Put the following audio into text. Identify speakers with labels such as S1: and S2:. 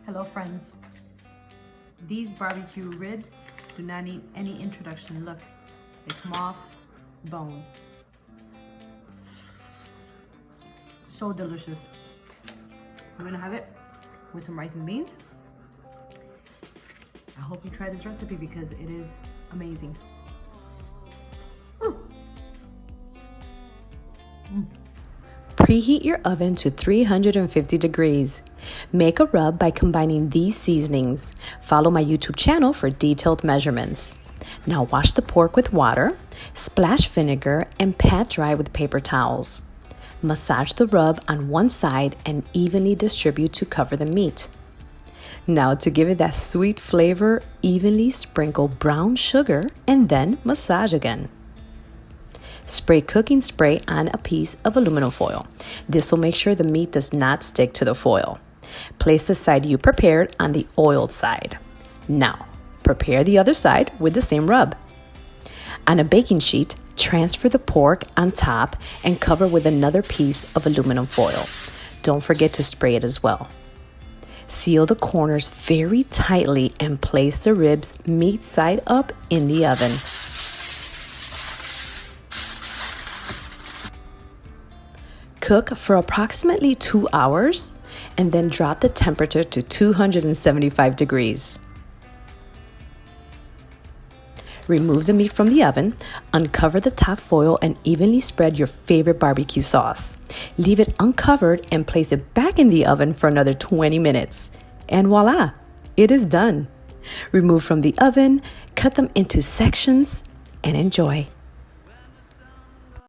S1: Hello friends. These barbecue ribs do not need any introduction. Look, they come off bone. So delicious. I'm gonna have it with some rice and beans. I hope you try this recipe because it is amazing.
S2: Preheat your oven to 350 degrees. Make a rub by combining these seasonings. Follow my YouTube channel for detailed measurements. Now wash the pork with water, splash vinegar, and pat dry with paper towels. Massage the rub on one side and evenly distribute to cover the meat. Now to give it that sweet flavor, evenly sprinkle brown sugar and then massage again. Spray cooking spray on a piece of aluminum foil. This will make sure the meat does not stick to the foil. Place the side you prepared on the oiled side. Now, prepare the other side with the same rub. On a baking sheet, transfer the pork on top and cover with another piece of aluminum foil. Don't forget to spray it as well. Seal the corners very tightly and place the ribs meat side up in the oven. Cook for approximately 2 hours and then drop the temperature to 275 degrees. Remove the meat from the oven, uncover the top foil and evenly spread your favorite barbecue sauce. Leave it uncovered and place it back in the oven for another 20 minutes. And voila, it is done. Remove from the oven, cut them into sections and enjoy.